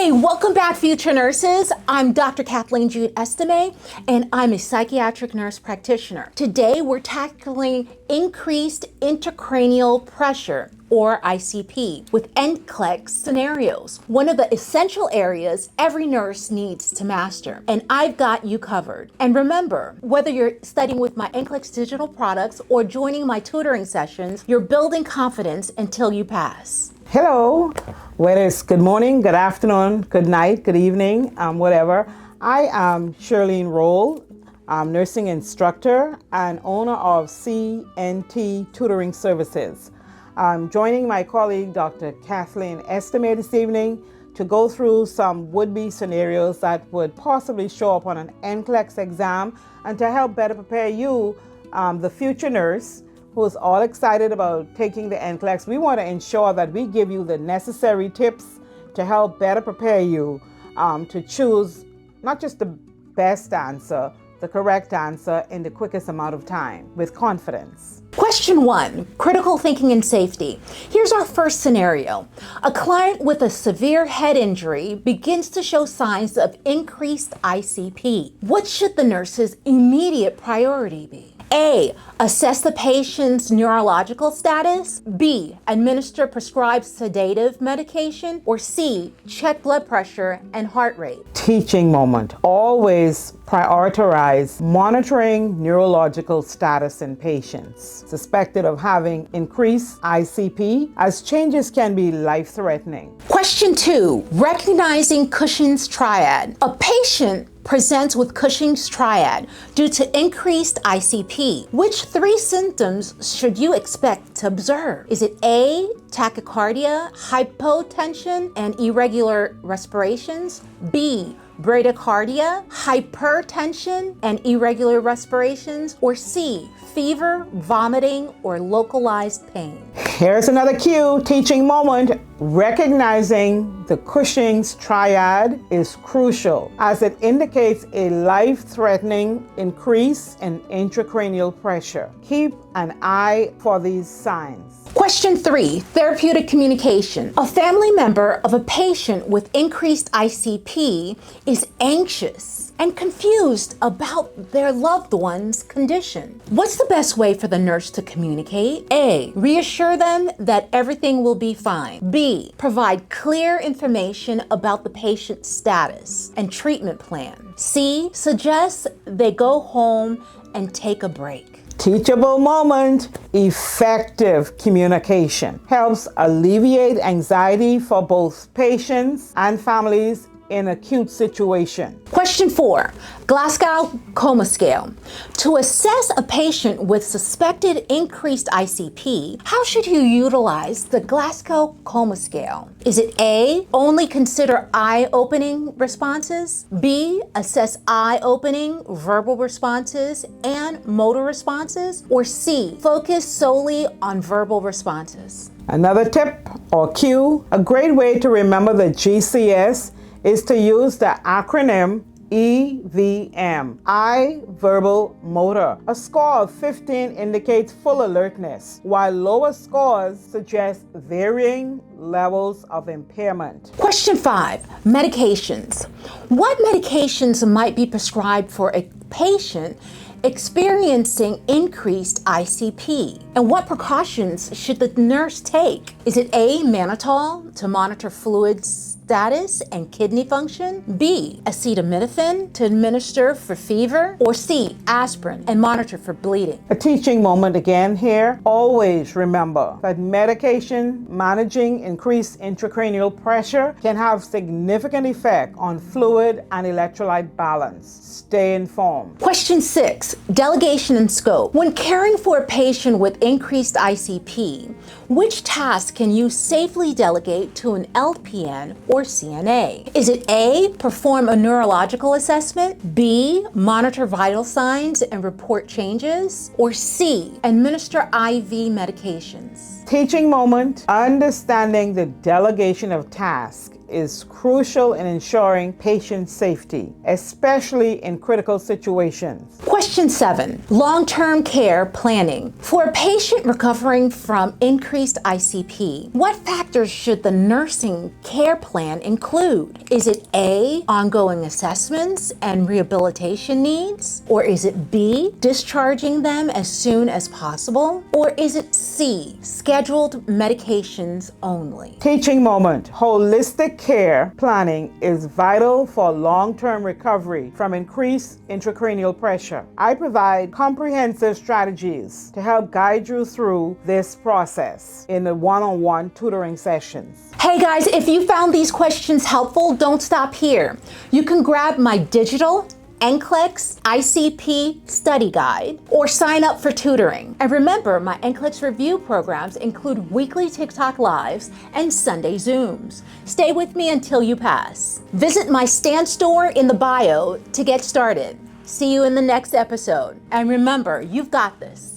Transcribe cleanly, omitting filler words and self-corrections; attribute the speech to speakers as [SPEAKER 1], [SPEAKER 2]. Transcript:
[SPEAKER 1] Hey, welcome back, future nurses. I'm Dr. Kathleen Jude Estime, and I'm a psychiatric nurse practitioner. Today, we're tackling increased intracranial pressure, or ICP, with NCLEX scenarios, one of the essential areas every nurse needs to master. And I've got you covered. And remember, whether you're studying with my NCLEX digital products or joining my tutoring sessions, you're building confidence until you pass.
[SPEAKER 2] Hello, whether it's good morning, good afternoon, good night, good evening, whatever. I am Shirlene Roll, nursing instructor and owner of CNT Tutoring Services. I'm joining my colleague, Dr. Kathleen Estime, this evening to go through some would-be scenarios that would possibly show up on an NCLEX exam and to help better prepare you, the future nurse, who's all excited about taking the NCLEX. We want to ensure that we give you the necessary tips to help better prepare you to choose not just the best answer, the correct answer in the quickest amount of time with confidence.
[SPEAKER 1] Question 1, critical thinking and safety. Here's our first scenario. A client with a severe head injury begins to show signs of increased ICP. What should the nurse's immediate priority be? A, assess the patient's neurological status. B, administer prescribed sedative medication. Or C, check blood pressure and heart rate.
[SPEAKER 2] Teaching moment. Always prioritize monitoring neurological status in patients suspected of having increased ICP, as changes can be life-threatening.
[SPEAKER 1] Question 2, recognizing Cushing's triad. A patient presents with Cushing's triad due to increased ICP. Which 3 symptoms should you expect to observe? Is it A, tachycardia, hypotension, and irregular respirations? B, bradycardia, hypertension, and irregular respirations? Or C, fever, vomiting, or localized pain?
[SPEAKER 2] Here's another cue, teaching moment. Recognizing the Cushing's triad is crucial as it indicates a life-threatening increase in intracranial pressure. Keep an eye for these signs.
[SPEAKER 1] Question 3, therapeutic communication. A family member of a patient with increased ICP is anxious and confused about their loved one's condition. What's the best way for the nurse to communicate? A, reassure them that everything will be fine. B, provide clear information about the patient's status and treatment plan. C, suggest they go home and take a break.
[SPEAKER 2] Teachable moment. Effective communication helps alleviate anxiety for both patients and families in acute situation.
[SPEAKER 1] Question 4, Glasgow Coma Scale. To assess a patient with suspected increased ICP, how should you utilize the Glasgow Coma Scale? Is it A, only consider eye-opening responses? B, assess eye-opening, verbal responses, and motor responses? Or C, focus solely on verbal responses?
[SPEAKER 2] Another tip or cue, a great way to remember the GCS is to use the acronym EVM, eye, verbal, motor. A score of 15 indicates full alertness, while lower scores suggest varying levels of impairment.
[SPEAKER 1] Question 5, medications. What medications might be prescribed for a patient experiencing increased ICP? And what precautions should the nurse take? Is it A, mannitol to monitor fluid status and kidney function? B, acetaminophen to administer for fever? Or C, aspirin and monitor for bleeding?
[SPEAKER 2] A teaching moment again here. Always remember that medication managing increased intracranial pressure can have significant effect on fluid and electrolyte balance. Stay informed.
[SPEAKER 1] Question 6, delegation and scope. When caring for a patient with increased ICP, which task can you safely delegate to an LPN or CNA? Is it A, perform a neurological assessment? B, monitor vital signs and report changes? Or C, administer IV medications?
[SPEAKER 2] Teaching moment. Understanding the delegation of tasks is crucial in ensuring patient safety, especially in critical situations.
[SPEAKER 1] Question Question 7, long-term care planning. For a patient recovering from increased ICP, what factors should the nursing care plan include? Is it A, ongoing assessments and rehabilitation needs? Or is it B, discharging them as soon as possible? Or is it C, scheduled medications only?
[SPEAKER 2] Teaching moment. Holistic care planning is vital for long-term recovery from increased intracranial pressure. I provide comprehensive strategies to help guide you through this process in the one-on-one tutoring sessions.
[SPEAKER 1] Hey guys, if you found these questions helpful, don't stop here. You can grab my digital NCLEX ICP study guide or sign up for tutoring. And remember, my NCLEX review programs include weekly TikTok lives and Sunday Zooms. Stay with me until you pass. Visit my Stand store in the bio to get started. See you in the next episode. And remember, you've got this.